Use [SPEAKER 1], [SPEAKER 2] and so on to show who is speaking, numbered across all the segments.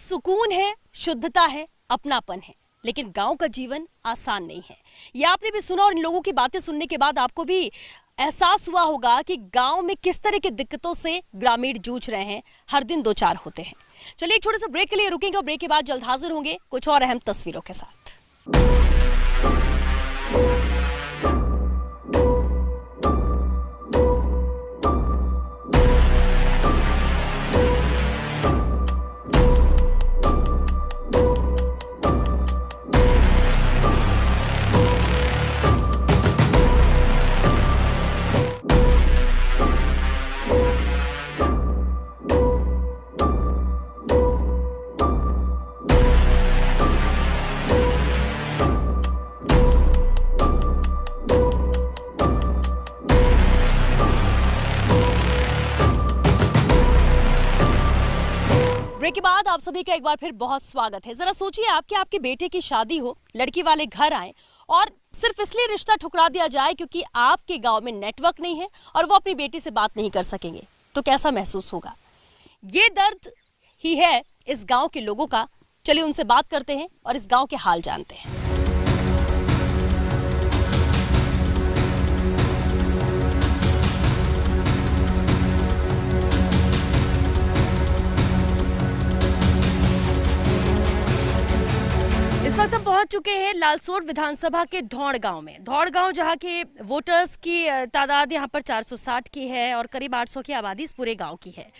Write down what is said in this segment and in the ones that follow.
[SPEAKER 1] सुकून है, शुद्धता है, अपनापन है, लेकिन गांव का जीवन आसान नहीं है। ये आपने भी सुना और इन लोगों की बातें सुनने के बाद आपको भी एहसास हुआ होगा कि गांव में किस तरह की दिक्कतों से ग्रामीण जूझ रहे हैं, हर दिन दो चार होते हैं। चलिए एक छोटे से ब्रेक के लिए रुकेंगे और ब्रेक के बाद जल्द हाजिर होंगे कुछ और अहम तस्वीरों के साथ। ब्रेक के बाद आप सभी का एक बार फिर बहुत स्वागत है। जरा सोचिए आपके बेटे की शादी हो, लड़की वाले घर आए और सिर्फ इसलिए रिश्ता ठुकरा दिया जाए क्योंकि आपके गांव में नेटवर्क नहीं है और वो अपनी बेटी से बात नहीं कर सकेंगे, तो कैसा महसूस होगा? ये दर्द ही है इस गांव के लोगों का। चलिए उनसे बात करते हैं और इस गांव के हाल जानते हैं। इस वक्त हम पहुंच चुके हैं लालसोट विधानसभा के धौड़ गांव में। धौड़ गांव जहां के वोटर्स की तादाद यहां पर 460 की है और करीब 800 की आबादी इस पूरे गांव की है।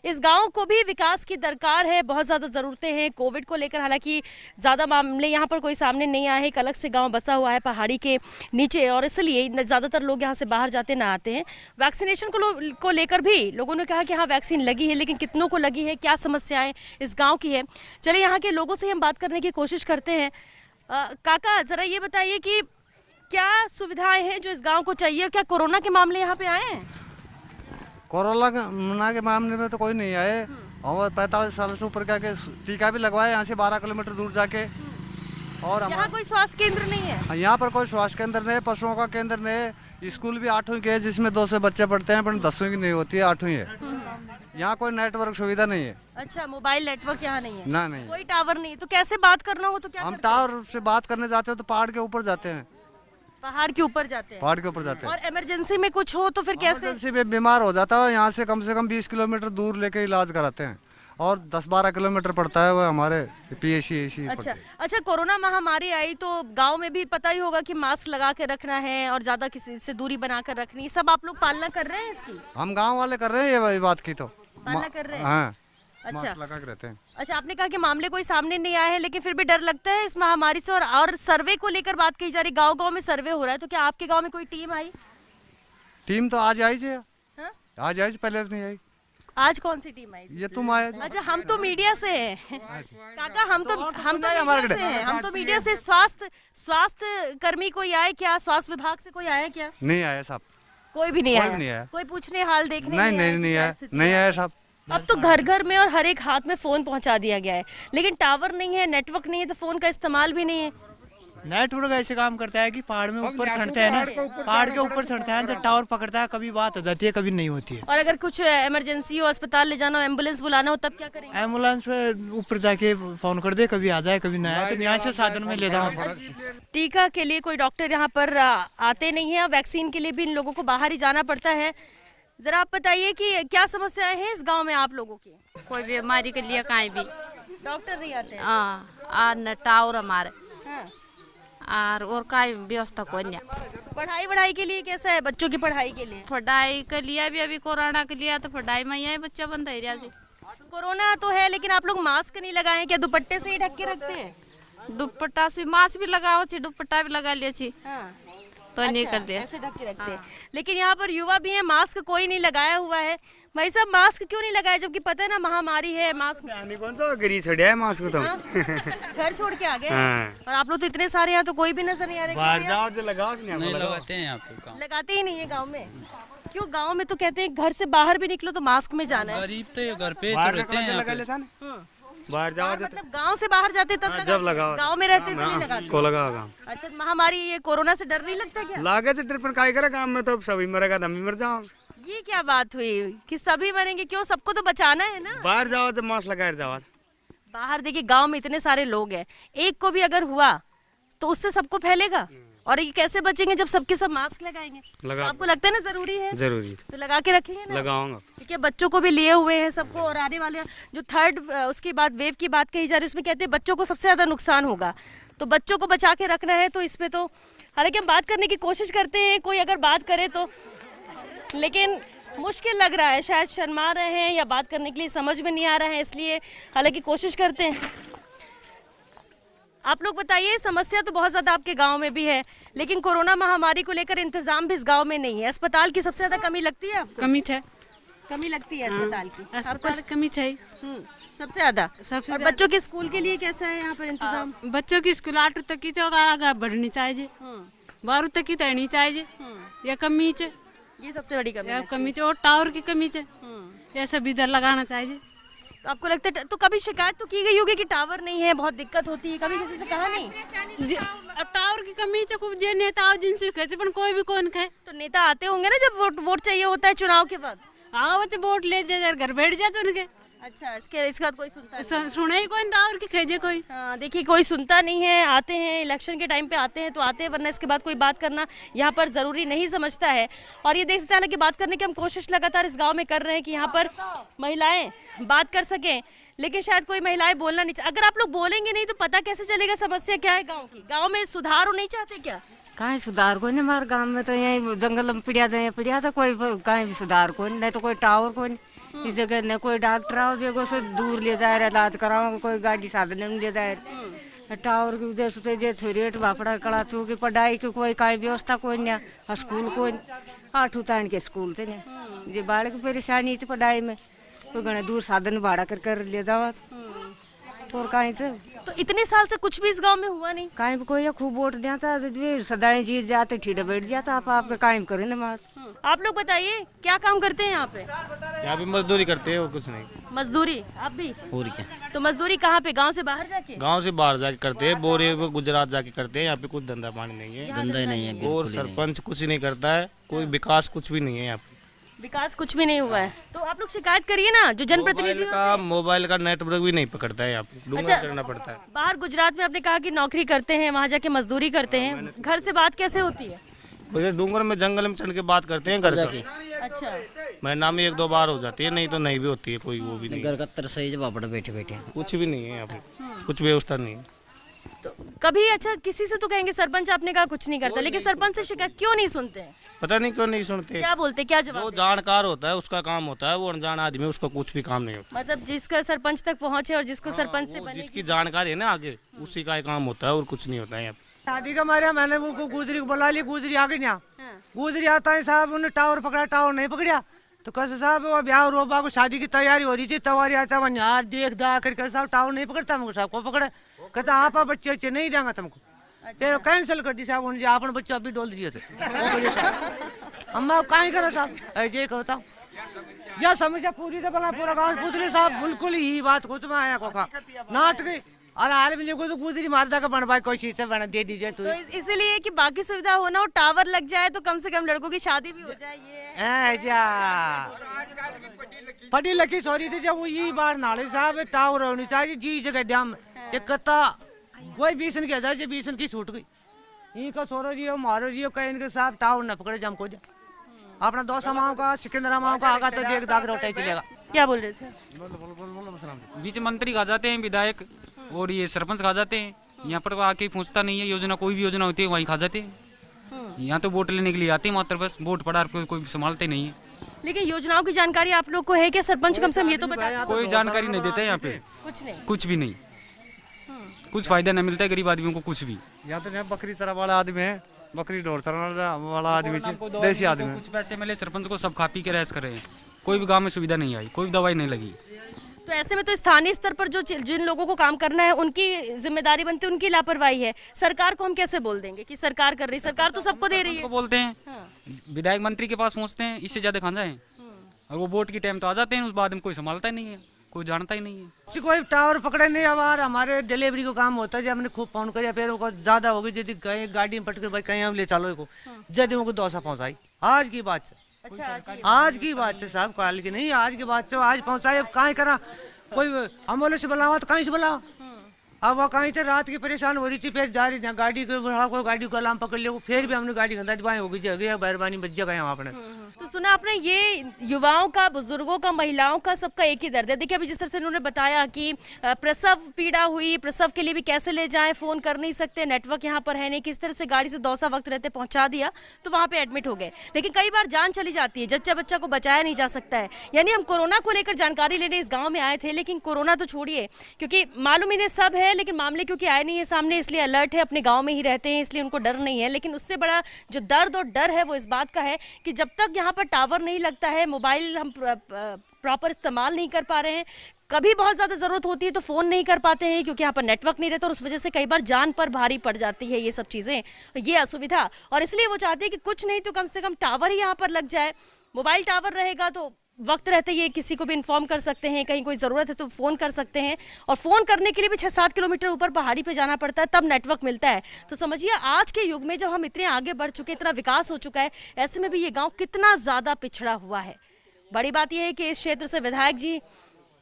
[SPEAKER 1] इस गांव को भी विकास की दरकार है, बहुत ज़्यादा ज़रूरतें हैं। कोविड को लेकर हालांकि ज़्यादा मामले यहां पर कोई सामने नहीं आए हैं। एक अलग से गांव बसा हुआ है पहाड़ी के नीचे और इसलिए ज़्यादातर लोग यहां से बाहर जाते ना आते हैं। वैक्सीनेशन को लेकर भी लोगों ने कहा कि हाँ वैक्सीन लगी है, लेकिन कितनों को लगी है, क्या समस्याएँ इस गाँव की है। चलिए यहाँ के लोगों से हम बात करने की कोशिश करते हैं। काका ज़रा ये बताइए कि क्या सुविधाएं हैं जो इस गांव को चाहिए और क्या कोरोना के मामले यहाँ पे आए हैं?
[SPEAKER 2] कोरोना के मामले में तो कोई नहीं आए और 45 साल से ऊपर के टीका भी लगवाए यहाँ से 12 किलोमीटर दूर जाके। और
[SPEAKER 1] यहाँ कोई स्वास्थ्य केंद्र नहीं है?
[SPEAKER 2] यहाँ पर कोई स्वास्थ्य केंद्र नहीं है, पशुओं का केंद्र नहीं है। स्कूल भी 8वीं के है जिसमें 200 बच्चे पढ़ते हैं, पर 10वीं की नहीं होती है, 8वीं है। यहाँ कोई नेटवर्क सुविधा नहीं है।
[SPEAKER 1] अच्छा, मोबाइल नेटवर्क यहाँ नहीं है?
[SPEAKER 2] ना नहीं,
[SPEAKER 1] कोई टावर नहीं है। तो कैसे बात करना हो तो क्या
[SPEAKER 2] हम टावर से बात करने जाते हैं तो पहाड़ के ऊपर जाते हैं।
[SPEAKER 1] पहाड़ के ऊपर जाते हैं?
[SPEAKER 2] पहाड़ के ऊपर जाते हैं।
[SPEAKER 1] और इमरजेंसी में कुछ हो तो फिर कैसे?
[SPEAKER 2] इमरजेंसी में बीमार हो जाता है, यहाँ से कम 20 किलोमीटर दूर लेके इलाज कराते हैं और 10-12 किलोमीटर पड़ता है वो हमारे PHC।
[SPEAKER 1] अच्छा, कोरोना महामारी आई तो गांव में भी पता ही होगा कि मास्क लगा के रखना है और ज्यादा किसी से दूरी बनाकर रखनी है। सब आप लोग पालना कर रहे हैं इसकी?
[SPEAKER 2] हम गाँव वाले कर रहे हैं ये बात की, तो
[SPEAKER 1] पालना कर रहे हैं।
[SPEAKER 2] हाँ,
[SPEAKER 1] अच्छा
[SPEAKER 2] लगा के रहते हैं।
[SPEAKER 1] अच्छा, आपने कहा कि मामले कोई सामने नहीं आए हैं, लेकिन फिर भी डर लगता है इस महामारी से। और सर्वे को लेकर बात की जा रही, गांव-गांव में सर्वे हो रहा है, तो क्या आपके गांव में कोई टीम आई?
[SPEAKER 2] टीम तो आज आई थी।
[SPEAKER 1] हाँ?
[SPEAKER 2] आज आई, पहले नहीं आई।
[SPEAKER 1] आज कौन सी टीम आई?
[SPEAKER 2] ये तुम आए।
[SPEAKER 1] अच्छा, हम तो मीडिया से हैं काका, हम तो मीडिया से। स्वास्थ्य कर्मी कोई आए क्या? स्वास्थ्य विभाग से कोई आया क्या?
[SPEAKER 2] नहीं आया साहब,
[SPEAKER 1] कोई भी नहीं आया। कोई पूछने हाल देखने
[SPEAKER 2] नहीं आया साहब।
[SPEAKER 1] अब तो घर घर में और हर एक हाथ में फोन पहुंचा दिया गया है, लेकिन टावर नहीं है, नेटवर्क नहीं है, तो फोन का इस्तेमाल भी नहीं है।
[SPEAKER 3] नेटवर्क ऐसे काम करता है कि पहाड़ में ऊपर चढ़ते हैं ना, पहाड़ के ऊपर चढ़ते हैं तो टावर पकड़ता है, कभी बात हो जाती है कभी नहीं होती है।
[SPEAKER 1] और अगर कुछ इमरजेंसी हो, अस्पताल ले जाना हो, एम्बुलेंस बुलाना हो, तब क्या करेंगे?
[SPEAKER 3] एम्बुलेंस पे ऊपर जाके फोन कर दे, कभी आ जाए कभी ना आए, तो यहाँ से साधन में ले जाओ।
[SPEAKER 1] टीका के लिए कोई डॉक्टर यहाँ पर आते नहीं है, वैक्सीन के लिए भी इन लोगों को बाहर ही जाना पड़ता है। जरा आप बताइए कि क्या समस्याएं हैं इस गांव में आप लोगों की?
[SPEAKER 4] कोई बीमारी के लिए कहीं भी
[SPEAKER 1] डॉक्टर नहीं आते हैं?
[SPEAKER 4] न टावर हमारे
[SPEAKER 1] हाँ।
[SPEAKER 4] और कहीं व्यवस्था कोई नहीं।
[SPEAKER 1] पढ़ाई के लिए कैसा है बच्चों की पढ़ाई के लिए?
[SPEAKER 4] पढ़ाई के लिए भी अभी कोरोना के लिए तो पढ़ाई में ही बच्चा बंद है।
[SPEAKER 1] कोरोना तो है, लेकिन आप लोग मास्क नहीं लगाए, क्या दुपट्टे से ही ढक के रखते हैं?
[SPEAKER 4] दुपट्टा से मास्क भी लगाओ, दुपट्टा भी लगा लिया तो नहीं कर दिया,
[SPEAKER 1] ऐसे ढक के रखते हैं। लेकिन यहाँ पर युवा भी है, मास्क कोई नहीं लगाया हुआ है। भाई साहब, मास्क क्यों नहीं लगाया जबकि पता है ना महामारी है? मास्क
[SPEAKER 5] कौन सा गरीब छोड़ा है मास्क तो
[SPEAKER 1] घर छोड़ के आ गए। और आप लोग तो इतने सारे यहाँ, तो कोई भी नजर नहीं आ रहा।
[SPEAKER 5] नहीं
[SPEAKER 6] लगाते हैं यहाँ पे,
[SPEAKER 1] लगाते ही नहीं है गाँव में। क्यों? गाँव में तो कहते हैं घर से बाहर भी निकलो तो मास्क में जाना है।
[SPEAKER 6] गरीब तो घर पे रहते हैं,
[SPEAKER 5] बाहर जाओ
[SPEAKER 1] मतलब गांव से बाहर जाते तब
[SPEAKER 5] जब लगाओ,
[SPEAKER 1] गांव में रहते तो नहीं लगाते
[SPEAKER 5] को लगा।
[SPEAKER 1] अच्छा, महामारी ये कोरोना से डर नहीं लगता क्या?
[SPEAKER 5] लागे तो डर, पर काय करे, काम में तो सभी मरेगा, हम भी मर जाओ।
[SPEAKER 1] ये क्या बात हुई कि सभी मरेंगे? क्यों, सबको तो बचाना है ना।
[SPEAKER 5] बाहर जाओ तो मास्क लगा जाओ।
[SPEAKER 1] बाहर देखिए गांव में इतने सारे लोग हैं, एक को भी अगर हुआ तो उससे सबको फैलेगा, और ये कैसे बचेंगे जब सबके सब मास्क लगाएंगे?
[SPEAKER 5] लगा
[SPEAKER 1] आपको लगता है ना जरूरी है?
[SPEAKER 5] जरूरी
[SPEAKER 1] तो लगा के रखेंगे ना?
[SPEAKER 5] लगाऊंगा।
[SPEAKER 1] ठीक है, बच्चों को भी लिए हुए हैं सबको, और आने वाले जो थर्ड उसके बाद वेव की बात कही जा रही है उसमें कहते हैं बच्चों को सबसे ज्यादा नुकसान होगा, तो बच्चों को बचा के रखना है। तो इसमें तो हालांकि हम बात करने की कोशिश करते हैं, कोई अगर बात करे तो, लेकिन मुश्किल लग रहा है, शायद शर्मा रहे हैं या बात करने के लिए समझ में नहीं आ रहा है, इसलिए हालांकि कोशिश करते हैं। आप लोग बताइए, समस्या तो बहुत ज्यादा आपके गांव में भी है, लेकिन कोरोना महामारी को लेकर इंतजाम भी इस गांव में नहीं है। अस्पताल की सबसे ज्यादा कमी लगती है आपको?
[SPEAKER 7] कमी है,
[SPEAKER 1] कमी लगती है अस्पताल की?
[SPEAKER 7] अस्पताल कमी है
[SPEAKER 1] सबसे ज्यादा।
[SPEAKER 7] सबसे
[SPEAKER 1] और बच्चों के स्कूल के लिए कैसा है यहाँ पर इंतजाम?
[SPEAKER 7] बच्चों की स्कूल 8 तक की आगे बढ़नी चाहिए, 12 तक की तैरनी चाहिए, या कमी है,
[SPEAKER 1] ये सबसे बड़ी कमी है।
[SPEAKER 7] कमी है, और टावर की कमी है, ये सब इधर लगाना चाहिए।
[SPEAKER 1] तो आपको लगता है, तो कभी शिकायत तो की गई होगी कि टावर नहीं है, बहुत दिक्कत होती है, कभी किसी से कहा नहीं?
[SPEAKER 7] अब टावर की कमी है, खूब जे नेता जिनसे कहते पर कोई भी कौन कहे।
[SPEAKER 1] तो नेता आते होंगे ना जब वोट चाहिए होता है चुनाव के बाद?
[SPEAKER 7] हाँ, बच्चे वोट ले जाए, घर बैठ जाते उनके।
[SPEAKER 1] अच्छा, इसके बाद कोई सुनता नहीं?
[SPEAKER 7] सुना ही कोई टावर की खेजे कोई।
[SPEAKER 1] हाँ, देखिए कोई सुनता नहीं है, आते हैं इलेक्शन के टाइम पे आते हैं तो आते हैं, वरना इसके बाद कोई बात करना यहाँ पर ज़रूरी नहीं समझता है। और ये देख सकते हैं, हालांकि बात करने की हम कोशिश लगातार इस गांव में कर रहे हैं कि यहाँ पर महिलाएं बात कर सकें, लेकिन शायद कोई महिलाएं बोलना नहीं अगर आप लोग बोलेंगे नहीं तो पता कैसे चलेगा समस्या क्या है गाँव की? गाँव में सुधार हो नहीं चाहते क्या?
[SPEAKER 8] कहीं सुधार को नहीं, हमारे गांव में तो यही जंगल में पड़िया था, कोई कहीं भी सुधार को नहीं तो कोई टावर को नहीं, इस जगह न कोई डॉक्टर आओ बेगो से दूर ले जाए इलाज कराओ, कोई गाड़ी साधन में ले जाए, टावर की वजह से जे रेट बापड़ा कड़ा छू की पढ़ाई की कोई कहीं व्यवस्था कोई नहीं, स्कूल कोई 8 उतान के स्कूल थे नहीं, जे बाढ़ की परेशानी थी पढ़ाई में, कोई घने दूर साधन भाड़ा कर ले जाओ, और कहीं से
[SPEAKER 1] तो इतने साल से कुछ भी इस गांव में हुआ नहीं?
[SPEAKER 8] कहीं भी कोई खूब वोट दिया था, सदाएं जीत जाते, ठीठे बैठ जाता, आप कायम करें ना बात।
[SPEAKER 1] आप लोग बताइए क्या काम करते हैं यहाँ पे?
[SPEAKER 5] यहाँ पे मजदूरी करते हैं और कुछ नहीं।
[SPEAKER 1] मजदूरी? आप भी?
[SPEAKER 6] और क्या?
[SPEAKER 1] तो मजदूरी कहाँ पे, गांव से बाहर जाके?
[SPEAKER 5] गांव से बाहर जाके करते हैं, बोरे गुजरात जाके करते हैं, यहाँ पे कुछ धंधा पानी नहीं है,
[SPEAKER 6] धंधा ही नहीं है,
[SPEAKER 5] और सरपंच कुछ नहीं करता है, कोई विकास कुछ भी नहीं है यहाँ पे।
[SPEAKER 1] विकास कुछ भी नहीं हुआ है, तो आप लोग शिकायत करिए ना जो जनप्रतिनिधियों से।
[SPEAKER 5] मोबाइल का नेटवर्क भी नहीं पकड़ता है यहाँ पे, डूंगा करना पड़ता है।
[SPEAKER 1] बाहर गुजरात में आपने कहा कि नौकरी करते हैं, वहाँ जाके मजदूरी करते हैं, घर से बात कैसे होती है?
[SPEAKER 5] भैया डूंगर में जंगल में चढ़ के बात करते हैं घर की।
[SPEAKER 1] अच्छा,
[SPEAKER 5] महीना में 1-2 बार हो जाती है, नहीं तो नहीं भी होती है, कोई वो भी नहीं।
[SPEAKER 6] घर का तरसई जब बापड़ बैठे बैठे
[SPEAKER 5] कुछ भी नहीं है यहाँ पे, कुछ व्यवस्था नहीं है।
[SPEAKER 1] तो कभी अच्छा किसी से तो कहेंगे सरपंच आपने कहा कुछ नहीं करता, लेकिन सरपंच से शिकायत क्यों नहीं सुनते हैं?
[SPEAKER 5] पता नहीं क्यों नहीं सुनते,
[SPEAKER 1] क्या बोलते, क्या
[SPEAKER 5] जो
[SPEAKER 1] जवाब?
[SPEAKER 5] जानकार होता है उसका काम होता है, वो अनजान आदमी उसका कुछ भी काम नहीं होता।
[SPEAKER 1] मतलब जिसका सरपंच तक पहुंचे और जिसको सरपंच से बने
[SPEAKER 5] जिसकी जानकारी है ना आगे, उसी का काम होता है और कुछ नहीं होता है यहाँ पे।
[SPEAKER 3] शादी का मारे मैंने वो गुजरी को बुला लिया, गुजरी आ गई यहाँ, गुजरी आता है साहब, उन्हें टावर पकड़ा, टावर नहीं पकड़ा, तो कैसे साहब वो ब्याह रोबा को शादी की तैयारी हो रही थी, तवारी आता है यार देख दा करके साहब टावर नहीं पकड़ता, हमको साहब को पकड़े, कहता आप बच्चे अच्छे नहीं देंगे तुमको, फिर कैंसिल कर दी साहब, उन्हें अपन बच्चे अभी डोल दिए थे। अम्मा कहीं करो साहब, ऐसे कहता हूँ यह समस्या पूरी तो बना, पूरा गाँव पूछ रहे साहब, बिल्कुल ही बात कुछ में आया को नाटक, और हाल में को तो गुजरी मारदा का बन भाई कोई चीज से बना दे दीजिए तो
[SPEAKER 1] इसलिए कि बाकी सुविधा हो ना, और टावर लग जाए तो कम से कम लड़कों की शादी भी हो जाए। ये
[SPEAKER 3] पढ़ी लिखी सॉरी थी जब वो ये बार नाले साहब टावर होनी चाहिए जी जगह दम कत्ता कोई बीसन के जाए, बीसन की छूट गई, इनका सोरो जी मारो जी कहीं इनके साहब टावर न पकड़े जम को दे, अपना 2 समाओं का सिकंदरा माओ का आगा तो देख दाग रोटा चलेगा।
[SPEAKER 1] क्या बोल रहे थे?
[SPEAKER 9] बीच मंत्री खा जाते हैं, विधायक और ये सरपंच खा जाते हैं, यहाँ पर आके पूछता नहीं है, योजना कोई भी योजना होती है वहीं खा जाते हैं। यहाँ तो वोट लेने के लिए आते हैं मात्र, बस वोट पड़ा कोई संभालते नहीं है।
[SPEAKER 1] लेकिन योजनाओं की जानकारी आप लोग को है क्या? सरपंच कम से कम ये तो बता।
[SPEAKER 9] कोई जानकारी नहीं देते यहाँ पे,
[SPEAKER 1] कुछ नहीं,
[SPEAKER 9] कुछ भी नहीं, कुछ फायदा नहीं मिलता है गरीब आदमियों को कुछ भी।
[SPEAKER 2] यहाँ तो बकरी चरा वाला आदमी है, बकरी ढोर चरा वाला आदमी, देसी आदमी,
[SPEAKER 9] कुछ पैसे मिले सरपंच को, सब खा पी के रैस करे, कोई भी गाँव में सुविधा नहीं आई, कोई दवाई नहीं लगी।
[SPEAKER 1] तो ऐसे में तो स्थानीय स्तर पर जो जिन लोगों को काम करना है उनकी जिम्मेदारी बनती है, उनकी लापरवाही है। सरकार को हम कैसे बोल देंगे कि सरकार कर रही, सरकार तो सबको दे रही है।
[SPEAKER 9] बोलते हैं विधायक मंत्री के पास पहुंचते हैं, इससे ज्यादा खा जाए, और वो वोट की टाइम तो आ जाते हैं, उस बाद में कोई संभालता ही नहीं है, कोई जानता ही नहीं है।
[SPEAKER 3] कोई टावर पकड़े नहीं, हमारे डिलीवरी का काम होता है, जब हमने खूब फोन किया फिर वो ज्यादा हो गई, यदि गाड़ी में पटकर भाई कहीं हम ले चलो को, यदि उनको 200 पहुँचाई, आज की बात है।
[SPEAKER 1] अच्छा,
[SPEAKER 3] आज की बात है साहब, कल की नहीं, आज की बात है, आज पहुँचाई, अब कहाँ करा कोई एम्बुलेंस बुलावा तो कहीं से बुलावा। अब वो कहीं से रात की परेशान हो रही थी, फिर जा रही थी गाड़ी को बढ़ा को गाड़ी को अलार्म पकड़ लिया, फिर भी हमने गाड़ी गंदा दबाई हो गई बैरबानी बच गए वहाँ अपने।
[SPEAKER 1] तो सुना आपने, ये युवाओं का, बुजुर्गों का, महिलाओं का, सबका एक ही दर्द है। देखिए अभी जिस तरह से उन्होंने बताया कि प्रसव पीड़ा हुई, प्रसव के लिए भी कैसे ले जाएं, फोन कर नहीं सकते, नेटवर्क यहाँ पर है नहीं, किस तरह से गाड़ी से दौसा वक्त रहते पहुंचा दिया तो वहां पे एडमिट हो गए। लेकिन कई बार जान चली जाती है, जच्चा बच्चा को बचाया नहीं जा सकता है। यानी हम कोरोना को लेकर जानकारी लेने इस गाँव में आए थे, लेकिन कोरोना तो छोड़िए, क्योंकि मालूम इन्हें सब है, लेकिन मामले क्योंकि आए नहीं है सामने, इसलिए अलर्ट है, अपने गाँव में ही रहते हैं, इसलिए उनको डर नहीं है। लेकिन उससे बड़ा जो दर्द और डर है वो इस बात का है कि जब तक यहाँ पर टावर नहीं लगता है, मोबाइल हम प्रॉपर इस्तेमाल नहीं कर पा रहे हैं, कभी बहुत ज़्यादा ज़रूरत होती है तो फ़ोन नहीं कर पाते हैं क्योंकि यहाँ पर नेटवर्क नहीं रहता, और उस वजह से कई बार जान पर भारी पड़ जाती है ये सब चीज़ें, ये असुविधा। और इसलिए वो चाहते हैं कि कुछ नहीं तो कम से कम टावर ही यहाँ पर लग जाए। मोबाइल टावर रहेगा तो वक्त रहते ये किसी को भी इन्फॉर्म कर सकते हैं, कहीं कोई ज़रूरत है तो फ़ोन कर सकते हैं, और फ़ोन करने के लिए भी 6-7 किलोमीटर ऊपर पहाड़ी पे जाना पड़ता है तब नेटवर्क मिलता है। तो समझिए आज के युग में जब हम इतने आगे बढ़ चुके, इतना विकास हो चुका है, ऐसे में भी ये गाँव कितना ज़्यादा पिछड़ा हुआ है। बड़ी बात यह है कि इस क्षेत्र से विधायक जी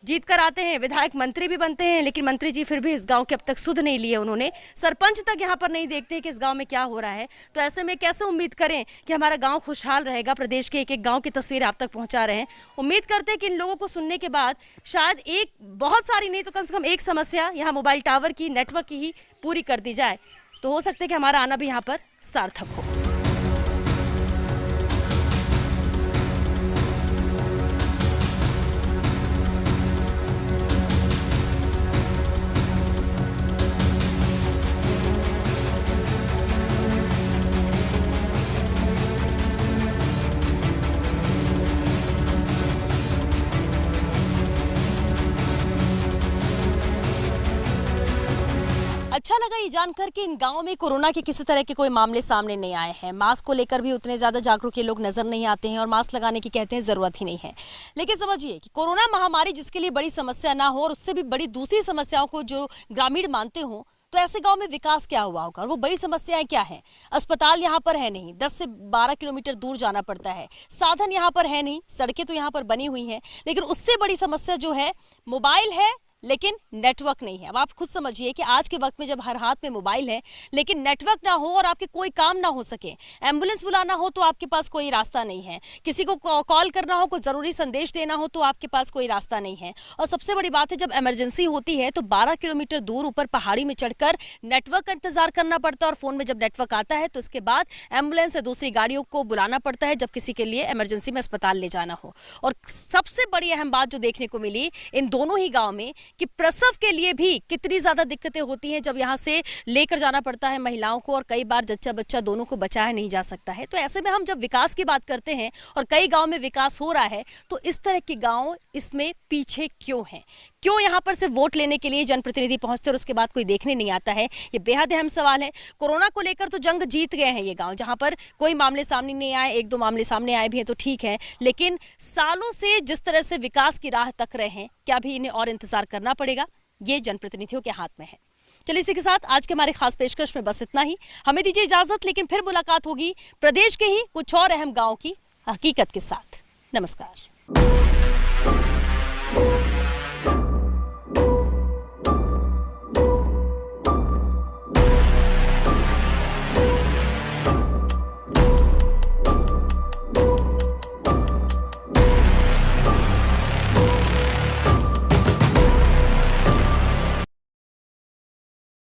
[SPEAKER 1] जीत कर आते हैं, विधायक मंत्री भी बनते हैं, लेकिन मंत्री जी फिर भी इस गांव के अब तक सुध नहीं लिए उन्होंने, सरपंच तक यहां पर नहीं देखते कि इस गांव में क्या हो रहा है। तो ऐसे में कैसे उम्मीद करें कि हमारा गांव खुशहाल रहेगा। प्रदेश के एक एक गांव की तस्वीर आप तक पहुंचा रहे हैं। उम्मीद करते हैं कि इन लोगों को सुनने के बाद शायद एक, बहुत सारी नहीं तो कम से कम एक समस्या यहाँ मोबाइल टावर की, नेटवर्क की ही पूरी कर दी जाए, तो हो सकता है कि हमारा आना भी यहाँ पर सार्थक हो। अच्छा लगा ये जानकर कि इन गांवों में कोरोना के किसी तरह के कोई मामले सामने नहीं आए हैं। मास्क को लेकर भी उतने ज्यादा जागरूक ये लोग नजर नहीं आते हैं और मास्क लगाने की कहते हैं जरूरत ही नहीं है। लेकिन समझिए कि कोरोना महामारी जिसके लिए बड़ी समस्या ना हो और उससे भी बड़ी दूसरी समस्याओं को जो ग्रामीण मानते हो, तो ऐसे गांव में विकास क्या हुआ होगा और वो बड़ी समस्याएं क्या हैं। अस्पताल यहाँ पर है नहीं, 10 से 12 किलोमीटर दूर जाना पड़ता है, साधन यहाँ पर है नहीं, सड़कें तो यहाँ पर बनी हुई हैं, लेकिन उससे बड़ी समस्या जो है मोबाइल है लेकिन नेटवर्क नहीं है। अब आप खुद समझिए कि आज के वक्त में जब हर हाथ में मोबाइल है लेकिन नेटवर्क ना हो और आपके कोई काम ना हो सके, एम्बुलेंस बुलाना हो तो आपके पास कोई रास्ता नहीं है, किसी को कॉल करना हो, कोई ज़रूरी संदेश देना हो तो आपके पास कोई रास्ता नहीं है। और सबसे बड़ी बात है जब इमरजेंसी होती है तो 12 किलोमीटर दूर ऊपर पहाड़ी में चढ़कर नेटवर्क का इंतजार करना पड़ता है, और फ़ोन में जब नेटवर्क आता है तो इसके बाद एम्बुलेंस या दूसरी गाड़ियों को बुलाना पड़ता है जब किसी के लिए इमरजेंसी में अस्पताल ले जाना हो। और सबसे बड़ी अहम बात जो देखने को मिली इन दोनों ही गाँव में कि प्रसव के लिए भी कितनी ज्यादा दिक्कतें होती हैं जब यहाँ से लेकर जाना पड़ता है महिलाओं को, और कई बार जच्चा बच्चा दोनों को बचाया नहीं जा सकता है। तो ऐसे में हम जब विकास की बात करते हैं और कई गांव में विकास हो रहा है तो इस तरह के गांव इसमें पीछे क्यों हैं, क्यों यहाँ पर सिर्फ वोट लेने के लिए जनप्रतिनिधि पहुंचते और उसके बाद कोई देखने नहीं आता है, ये बेहद अहम सवाल है। कोरोना को लेकर तो जंग जीत गए हैं ये गांव, जहां पर कोई मामले सामने नहीं आए, 1-2 मामले सामने आए भी हैं तो ठीक है, लेकिन सालों से जिस तरह से विकास की राह तक रहे हैं, क्या भी इन्हें और इंतजार करना पड़ेगा, ये जनप्रतिनिधियों के हाथ में है। चलिए इसी के साथ आज के हमारे खास पेशकश में बस इतना ही। हमें दीजिए इजाजत, लेकिन फिर मुलाकात होगी प्रदेश के ही कुछ और अहम गाँव की हकीकत के साथ। नमस्कार।